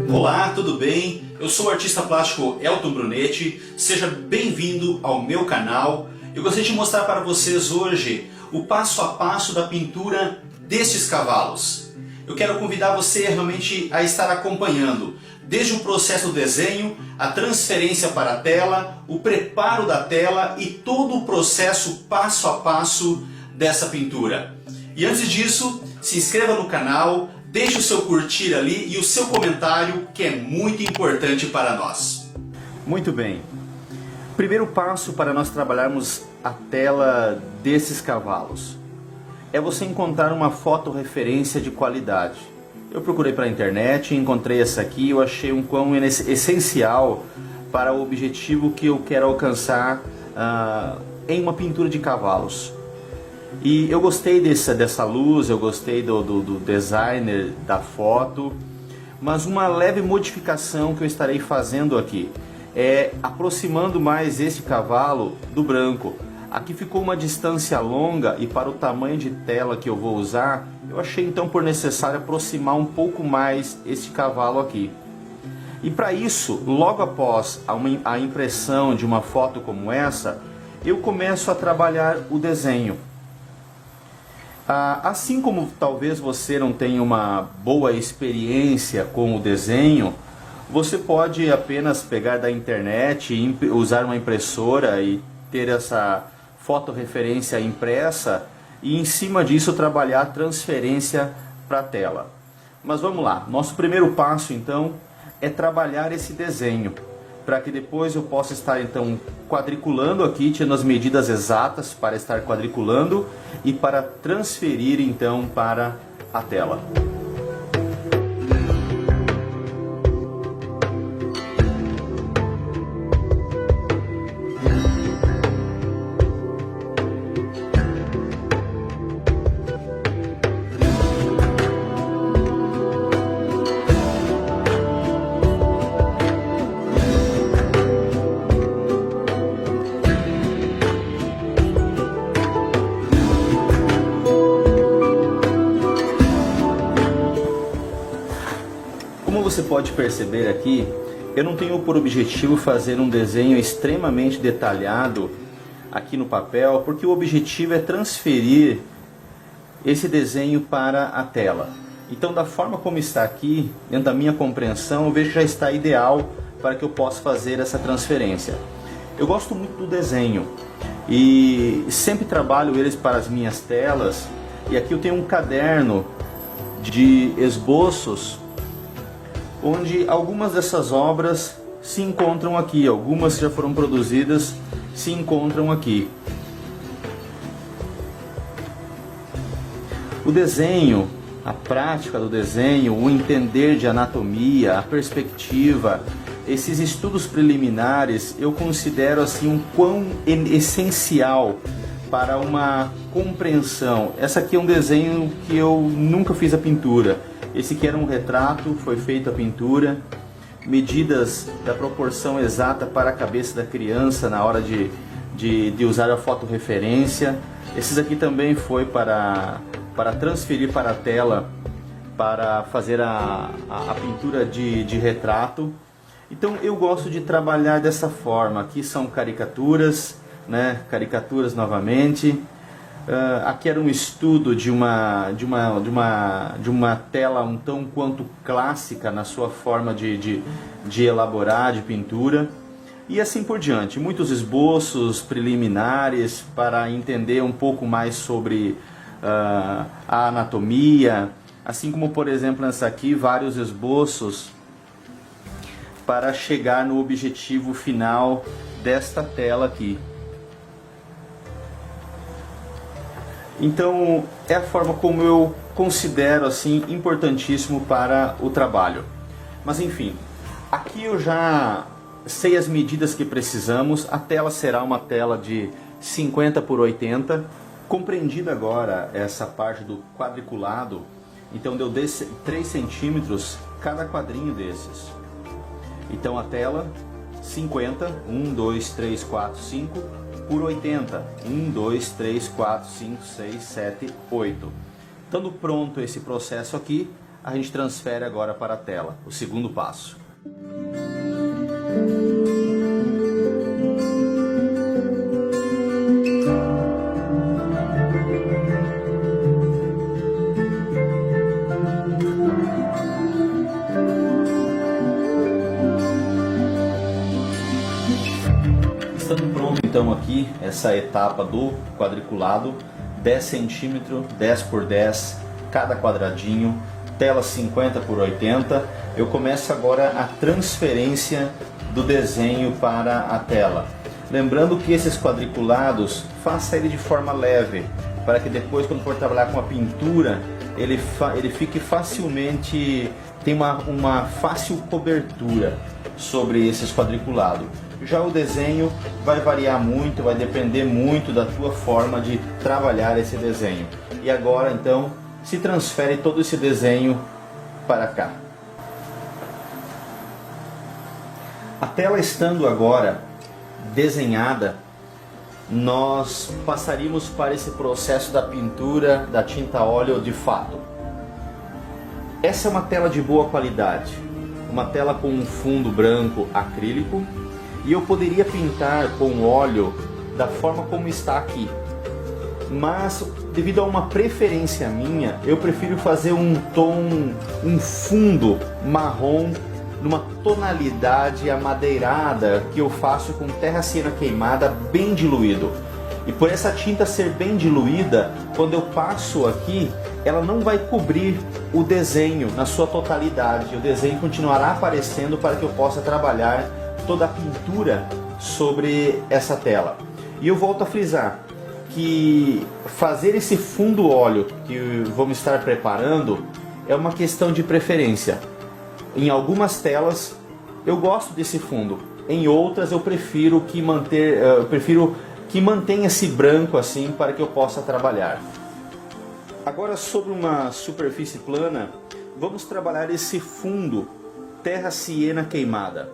Olá, tudo bem? Eu sou o artista plástico Elton Brunetti, seja bem-vindo ao meu canal. Eu gostaria de mostrar para vocês hoje o passo a passo da pintura destes cavalos. Eu quero convidar você realmente a estar acompanhando, desde o processo do desenho, a transferência para a tela, o preparo da tela e todo o processo passo a passo dessa pintura. E antes disso, se inscreva no canal, deixe o seu curtir ali e o seu comentário, que é muito importante para nós. Muito bem. Primeiro passo para nós trabalharmos a tela desses cavalos é você encontrar uma fotorreferência de qualidade. Eu procurei pela internet, encontrei essa aqui, eu achei um quão essencial para o objetivo que eu quero alcançar em uma pintura de cavalos. E eu gostei dessa luz, eu gostei do designer da foto, mas uma leve modificação que eu estarei fazendo aqui é aproximando mais este cavalo do branco. Aqui ficou uma distância longa e para o tamanho de tela que eu vou usar, eu achei então por necessário aproximar um pouco mais este cavalo aqui. E para isso, logo após a impressão de uma foto como essa, eu começo a trabalhar o desenho. Assim como talvez você não tenha uma boa experiência com o desenho, você pode apenas pegar da internet e usar uma impressora e ter essa fotorreferência impressa e em cima disso trabalhar a transferência para a tela. Mas vamos lá, nosso primeiro passo então é trabalhar esse desenho, para que depois eu possa estar então quadriculando aqui, tirando as medidas exatas para estar quadriculando e para transferir então para a tela. Como você pode perceber aqui, eu não tenho por objetivo fazer um desenho extremamente detalhado aqui no papel, porque o objetivo é transferir esse desenho para a tela. Então, da forma como está aqui, dentro da minha compreensão, eu vejo que já está ideal para que eu possa fazer essa transferência. Eu gosto muito do desenho e sempre trabalho eles para as minhas telas, e aqui eu tenho um caderno de esboços onde algumas dessas obras se encontram aqui, algumas que já foram produzidas se encontram aqui. O desenho, a prática do desenho, o entender de anatomia, a perspectiva, esses estudos preliminares, eu considero assim um quão essencial para uma compreensão. Essa aqui é um desenho que eu nunca fiz a pintura. Esse aqui era um retrato, foi feita a pintura, medidas da proporção exata para a cabeça da criança na hora de usar a fotorreferência. Esses aqui também foi para transferir para a tela, para fazer a pintura de retrato. Então eu gosto de trabalhar dessa forma. Aqui são caricaturas, né? Caricaturas novamente. Aqui era um estudo de uma tela um tão quanto clássica na sua forma de elaborar, de pintura. E assim por diante. Muitos esboços preliminares para entender um pouco mais sobre a anatomia. Assim como, por exemplo, nessa aqui, vários esboços para chegar no objetivo final desta tela aqui. Então, é a forma como eu considero assim importantíssimo para o trabalho. Mas enfim, aqui eu já sei as medidas que precisamos. A tela será uma tela de 50 por 80. Compreendida agora essa parte do quadriculado, então deu 3 centímetros cada quadrinho desses. Então a tela 50, 1, 2, 3, 4, 5 por 80, 1, 2, 3, 4, 5, 6, 7, 8. Estando pronto esse processo aqui, a gente transfere agora para a tela, o segundo passo. Estando pronto então aqui, essa etapa do quadriculado, 10 cm, 10 por 10, cada quadradinho, tela 50 por 80, eu começo agora a transferência do desenho para a tela. Lembrando que esses quadriculados, faça ele de forma leve, para que depois quando for trabalhar com a pintura, ele fique facilmente, tem uma fácil cobertura sobre esses quadriculados. Já o desenho vai variar muito, vai depender muito da tua forma de trabalhar esse desenho. E agora então se transfere todo esse desenho para cá. A tela estando agora desenhada, nós passaríamos para esse processo da pintura da tinta óleo de fato. Essa é uma tela de boa qualidade, uma tela com um fundo branco acrílico, e eu poderia pintar com óleo da forma como está aqui, mas devido a uma preferência minha, eu prefiro fazer um fundo marrom numa tonalidade amadeirada que eu faço com terra siena queimada bem diluído. E por essa tinta ser bem diluída, quando eu passo aqui, ela não vai cobrir o desenho na sua totalidade. O desenho continuará aparecendo para que eu possa trabalhar toda a pintura sobre essa tela. E eu volto a frisar que fazer esse fundo óleo que vamos estar preparando é uma questão de preferência. Em algumas telas eu gosto desse fundo, em outras eu prefiro que mantenha esse branco assim para que eu possa trabalhar. Agora, sobre uma superfície plana, vamos trabalhar esse fundo terra siena queimada.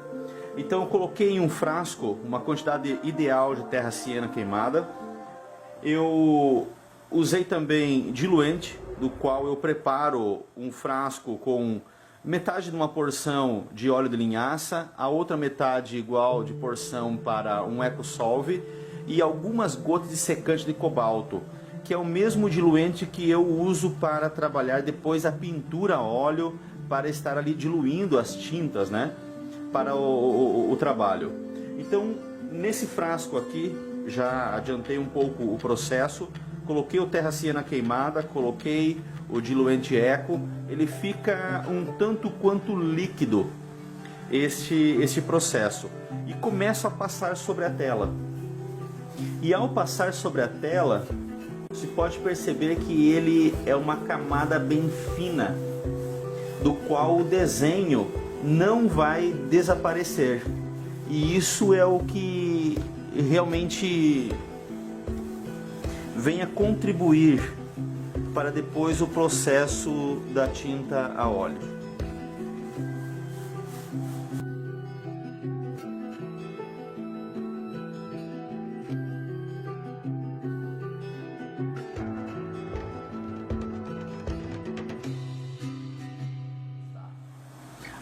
Então eu coloquei em um frasco uma quantidade ideal de terra siena queimada. Eu usei também diluente, do qual eu preparo um frasco com metade de uma porção de óleo de linhaça, a outra metade igual de porção para um EcoSolve e algumas gotas de secante de cobalto, que é o mesmo diluente que eu uso para trabalhar depois a pintura a óleo, para estar ali diluindo as tintas, né, para o trabalho. Então, nesse frasco aqui, já adiantei um pouco o processo, coloquei o terra siena queimada, coloquei o diluente Eco, ele fica um tanto quanto líquido este processo, e começo a passar sobre a tela. E ao passar sobre a tela, você pode perceber que ele é uma camada bem fina, do qual o desenho não vai desaparecer. E isso é o que realmente vem a contribuir para depois o processo da tinta a óleo.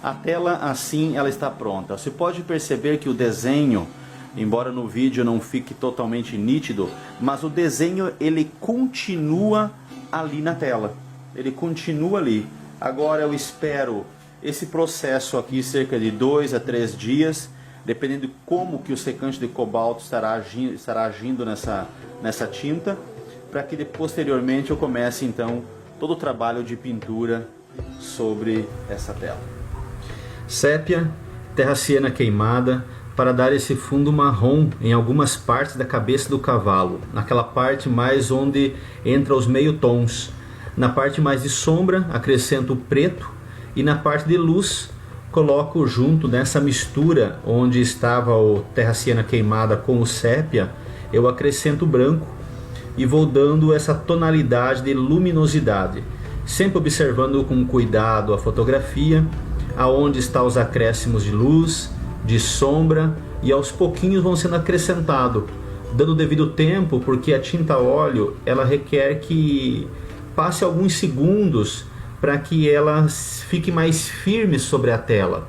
A tela assim ela está pronta. Você pode perceber que o desenho, embora no vídeo não fique totalmente nítido, mas o desenho ele continua ali na tela. Ele continua ali. Agora eu espero esse processo aqui cerca de 2 a 3 dias, dependendo de como que o secante de cobalto estará agindo nessa tinta, para que posteriormente eu comece então todo o trabalho de pintura sobre essa tela. Sépia, terra siena queimada, para dar esse fundo marrom em algumas partes da cabeça do cavalo, naquela parte mais onde entra os meio tons. Na parte mais de sombra acrescento o preto, e na parte de luz coloco junto nessa mistura onde estava o terra siena queimada com o sépia, eu acrescento o branco e vou dando essa tonalidade de luminosidade, sempre observando com cuidado a fotografia, aonde está os acréscimos de luz, de sombra, e aos pouquinhos vão sendo acrescentados, dando o devido tempo, porque a tinta a óleo ela requer que passe alguns segundos para que ela fique mais firme sobre a tela.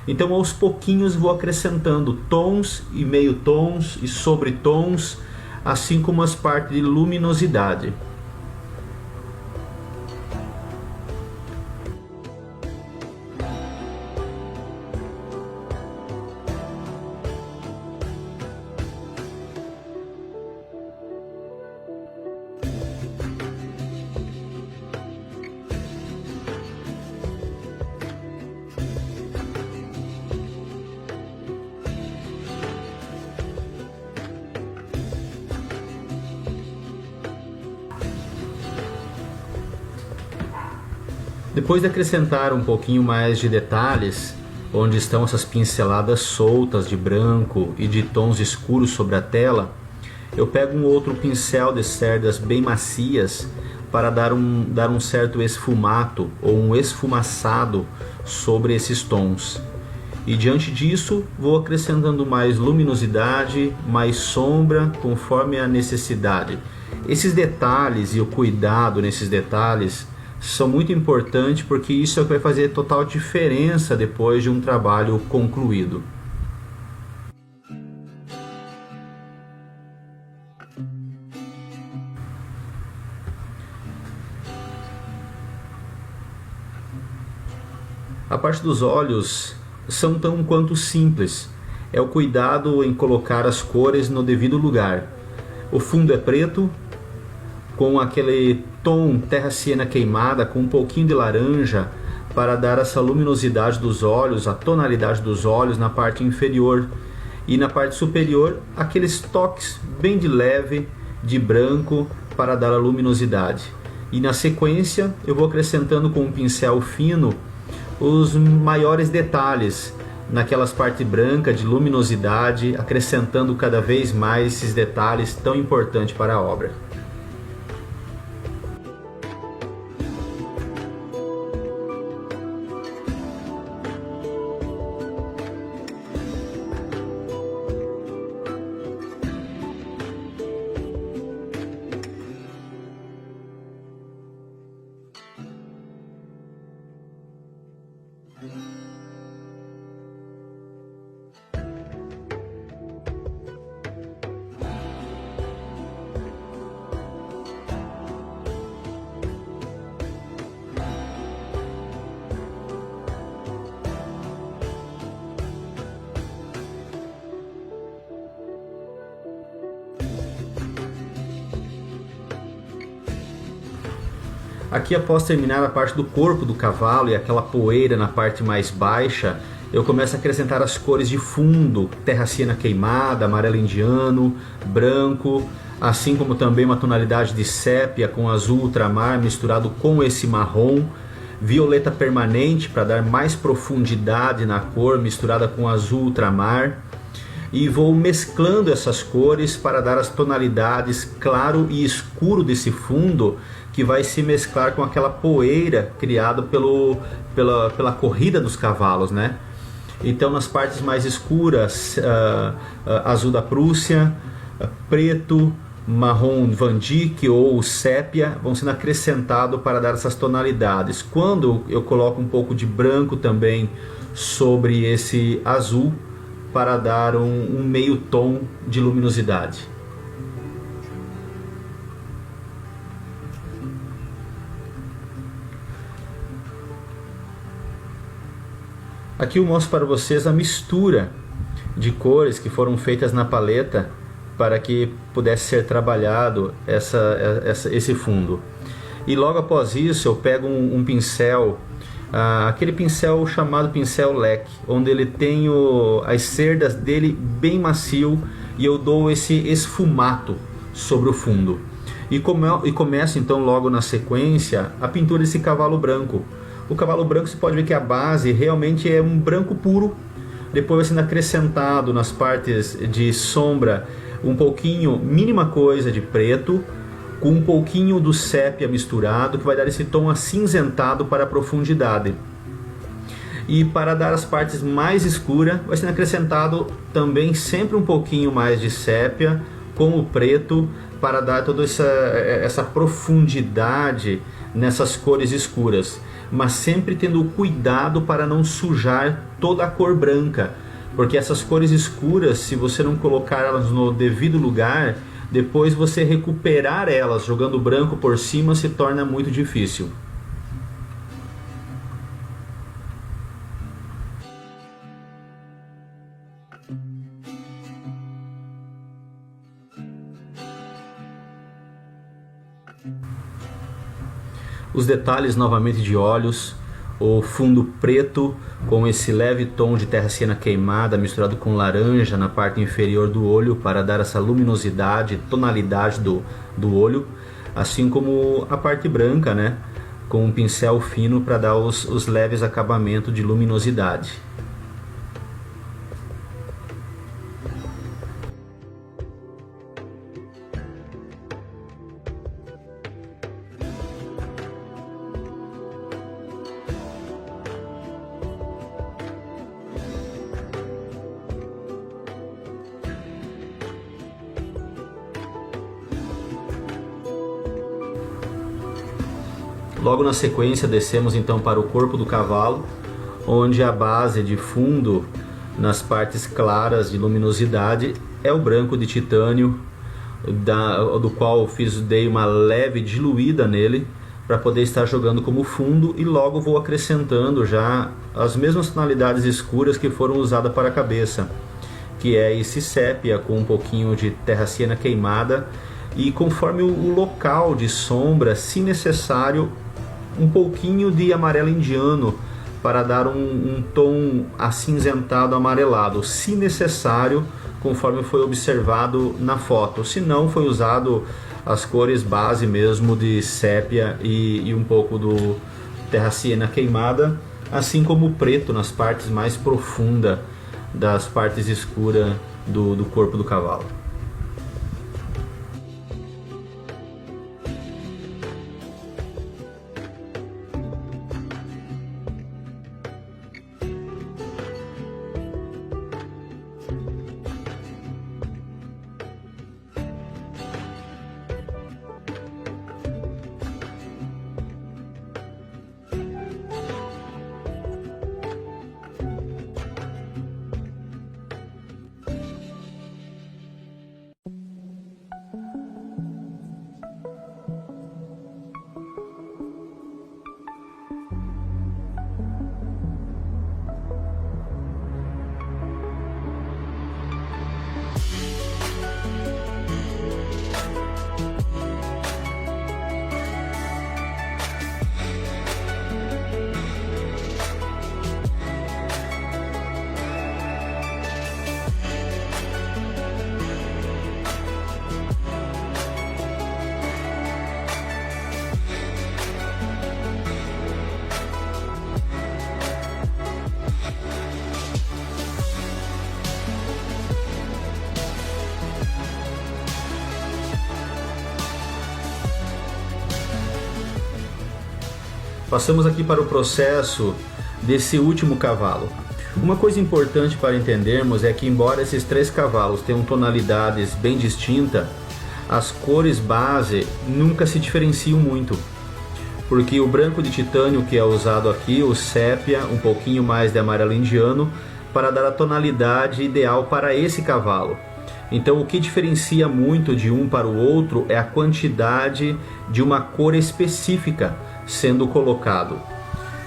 Então aos pouquinhos vou acrescentando tons e meio tons e sobretons, assim como as partes de luminosidade. Depois de acrescentar um pouquinho mais de detalhes, onde estão essas pinceladas soltas de branco e de tons escuros sobre a tela, eu pego um outro pincel de cerdas bem macias para dar um certo esfumato ou um esfumaçado sobre esses tons. E diante disso, vou acrescentando mais luminosidade, mais sombra, conforme a necessidade. Esses detalhes e o cuidado nesses detalhes são muito importantes, porque isso é o que vai fazer total diferença depois de um trabalho concluído. A parte dos olhos são tão quanto simples. É o cuidado em colocar as cores no devido lugar. O fundo é preto, com aquele tom terra siena queimada, com um pouquinho de laranja, para dar essa luminosidade dos olhos, a tonalidade dos olhos na parte inferior. E na parte superior, aqueles toques bem de leve, de branco, para dar a luminosidade. E na sequência, eu vou acrescentando com um pincel fino os maiores detalhes, naquelas partes brancas de luminosidade, acrescentando cada vez mais esses detalhes tão importantes para a obra. Aqui, após terminar a parte do corpo do cavalo e aquela poeira na parte mais baixa, eu começo a acrescentar as cores de fundo, terra siena queimada, amarelo indiano, branco, assim como também uma tonalidade de sépia com azul ultramar misturado com esse marrom, violeta permanente para dar mais profundidade na cor misturada com azul ultramar. E vou mesclando essas cores para dar as tonalidades claro e escuro desse fundo, que vai se mesclar com aquela poeira criada pela corrida dos cavalos, né? Então, nas partes mais escuras, azul da Prússia, preto, marrom Van Dyck ou sépia vão sendo acrescentados para dar essas tonalidades. Quando eu coloco um pouco de branco também sobre esse azul, para dar um meio tom de luminosidade. Aqui eu mostro para vocês a mistura de cores que foram feitas na paleta para que pudesse ser trabalhado esse fundo. E logo após isso eu pego um pincel, aquele pincel chamado pincel leque, onde ele tem as cerdas dele bem macio, e eu dou esse esfumato sobre o fundo. E começo então logo na sequência a pintura desse cavalo branco. O cavalo branco, você pode ver que a base realmente é um branco puro, depois vai sendo acrescentado nas partes de sombra um pouquinho, mínima coisa de preto, com um pouquinho do sépia misturado, que vai dar esse tom acinzentado para a profundidade. E para dar as partes mais escuras, vai sendo acrescentado também sempre um pouquinho mais de sépia, com o preto, para dar toda essa profundidade nessas cores escuras, mas sempre tendo cuidado para não sujar toda a cor branca, porque essas cores escuras, se você não colocar elas no devido lugar, depois você recuperar elas jogando branco por cima se torna muito difícil. Os detalhes novamente de olhos, o fundo preto com esse leve tom de terra siena queimada misturado com laranja na parte inferior do olho para dar essa luminosidade, tonalidade do olho, assim como a parte branca, né, com um pincel fino para dar os leves acabamentos de luminosidade. Logo na sequência descemos então para o corpo do cavalo, onde a base de fundo nas partes claras de luminosidade é o branco de titânio, do qual dei uma leve diluída nele para poder estar jogando como fundo, e logo vou acrescentando já as mesmas tonalidades escuras que foram usadas para a cabeça, que é esse sépia com um pouquinho de terra siena queimada, e conforme o local de sombra, se necessário, um pouquinho de amarelo indiano para dar um tom acinzentado amarelado, se necessário, conforme foi observado na foto. Se não, foi usado as cores base mesmo de sépia e um pouco do terra siena queimada, assim como o preto nas partes mais profundas das partes escuras do corpo do cavalo. Passamos aqui para o processo desse último cavalo. Uma coisa importante para entendermos é que, embora esses três cavalos tenham tonalidades bem distintas, as cores base nunca se diferenciam muito. Porque o branco de titânio que é usado aqui, o sépia, um pouquinho mais de amarelo indiano, para dar a tonalidade ideal para esse cavalo. Então o que diferencia muito de um para o outro é a quantidade de uma cor específica sendo colocado.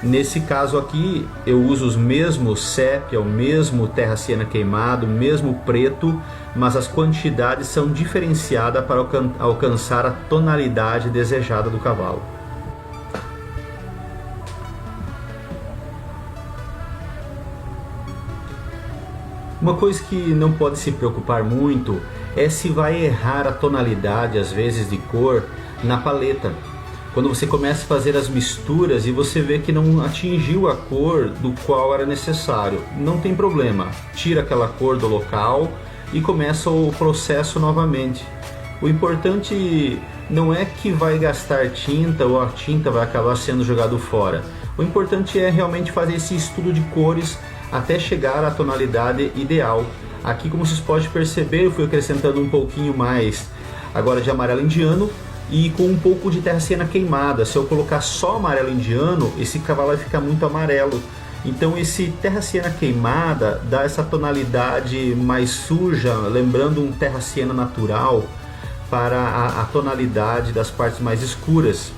Nesse caso aqui eu uso os mesmos sépia, o mesmo terra siena queimado, o mesmo preto, mas as quantidades são diferenciadas para alcançar a tonalidade desejada do cavalo. Uma coisa que não pode se preocupar muito é se vai errar a tonalidade, às vezes, de cor na paleta. Quando você começa a fazer as misturas e você vê que não atingiu a cor do qual era necessário, não tem problema. Tira aquela cor do local e começa o processo novamente. O importante não é que vai gastar tinta ou a tinta vai acabar sendo jogado fora. O importante é realmente fazer esse estudo de cores até chegar à tonalidade ideal. Aqui, como vocês podem perceber, eu fui acrescentando um pouquinho mais agora de amarelo indiano e com um pouco de terra siena queimada. Se eu colocar só amarelo indiano, esse cavalo vai ficar muito amarelo. Então esse terra siena queimada dá essa tonalidade mais suja, lembrando um terra siena natural, para a tonalidade das partes mais escuras.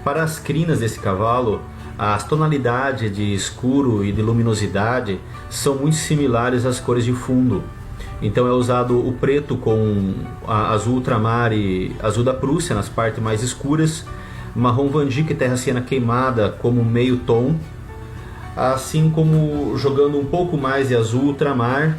Para as crinas desse cavalo, as tonalidades de escuro e de luminosidade são muito similares às cores de fundo. Então é usado o preto com azul ultramar e azul da Prússia nas partes mais escuras, marrom Van Dyck e terra siena queimada como meio tom, assim como jogando um pouco mais de azul ultramar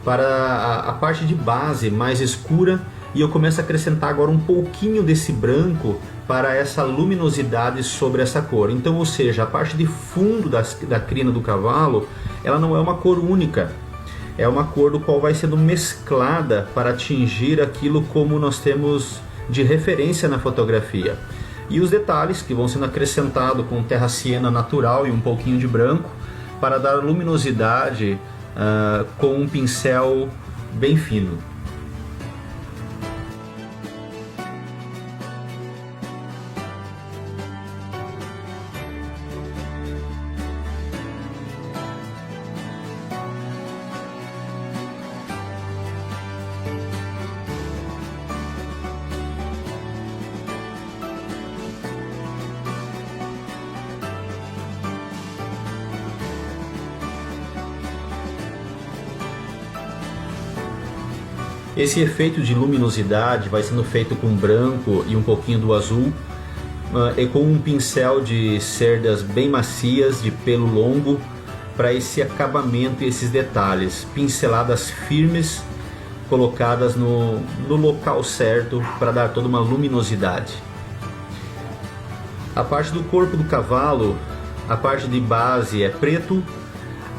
para a parte de base mais escura, e eu começo a acrescentar agora um pouquinho desse branco para essa luminosidade sobre essa cor. Então, ou seja, a parte de fundo da crina do cavalo, ela não é uma cor única, é uma cor do qual vai sendo mesclada para atingir aquilo como nós temos de referência na fotografia. E os detalhes que vão sendo acrescentados com terra siena natural e um pouquinho de branco para dar luminosidade com um pincel bem fino. Esse efeito de luminosidade vai sendo feito com branco e um pouquinho do azul, e com um pincel de cerdas bem macias, de pelo longo, para esse acabamento e esses detalhes. Pinceladas firmes, colocadas no local certo para dar toda uma luminosidade. A parte do corpo do cavalo, a parte de base é preto,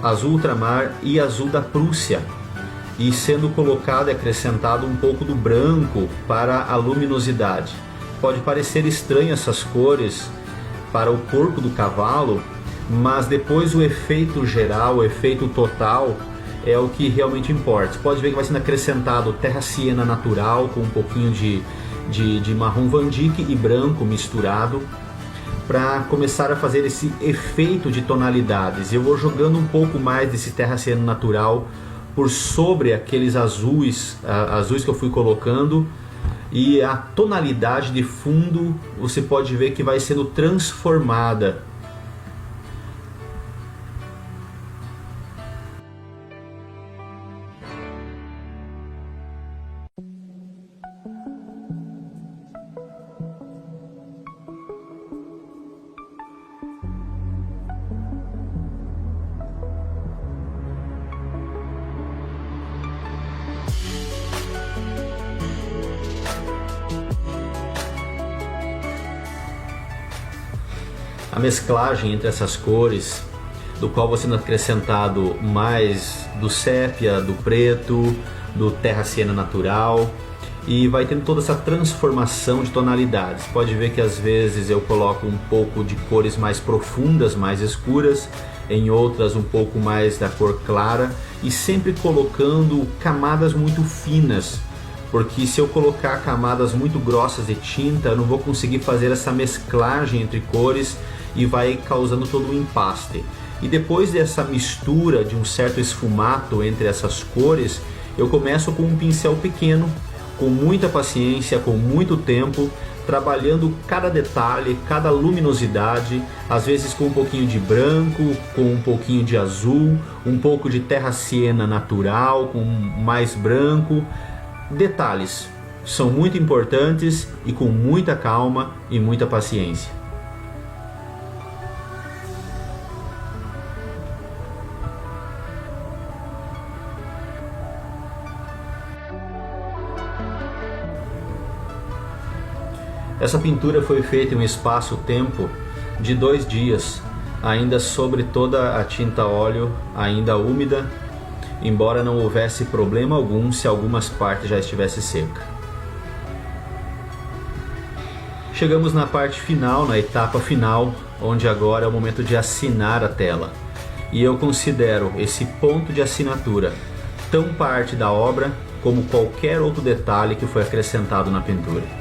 azul ultramar e azul da Prússia, e sendo colocado e acrescentado um pouco do branco para a luminosidade. Pode parecer estranho essas cores para o corpo do cavalo, mas depois o efeito geral, o efeito total é o que realmente importa. Você pode ver que vai sendo acrescentado terra siena natural com um pouquinho de marrom Van Dyck e branco misturado, para começar a fazer esse efeito de tonalidades. Eu vou jogando um pouco mais desse terra siena natural por sobre aqueles azuis que eu fui colocando, e a tonalidade de fundo você pode ver que vai sendo transformada. A mesclagem entre essas cores do qual você tem acrescentado mais do sépia, do preto, do terra siena natural, e vai tendo toda essa transformação de tonalidades. Pode ver que às vezes eu coloco um pouco de cores mais profundas, mais escuras, em outras um pouco mais da cor clara, e sempre colocando camadas muito finas, porque se eu colocar camadas muito grossas de tinta, eu não vou conseguir fazer essa mesclagem entre cores e vai causando todo um empaste. E depois dessa mistura de um certo esfumato entre essas cores, eu começo com um pincel pequeno, com muita paciência, com muito tempo, trabalhando cada detalhe, cada luminosidade, às vezes com um pouquinho de branco, com um pouquinho de azul, um pouco de terra siena natural, com mais branco. Detalhes são muito importantes e com muita calma e muita paciência. Essa pintura foi feita em um espaço-tempo de 2 dias, ainda sobre toda a tinta óleo, ainda úmida, embora não houvesse problema algum se algumas partes já estivessem secas. Chegamos na parte final, na etapa final, onde agora é o momento de assinar a tela. E eu considero esse ponto de assinatura tão parte da obra como qualquer outro detalhe que foi acrescentado na pintura.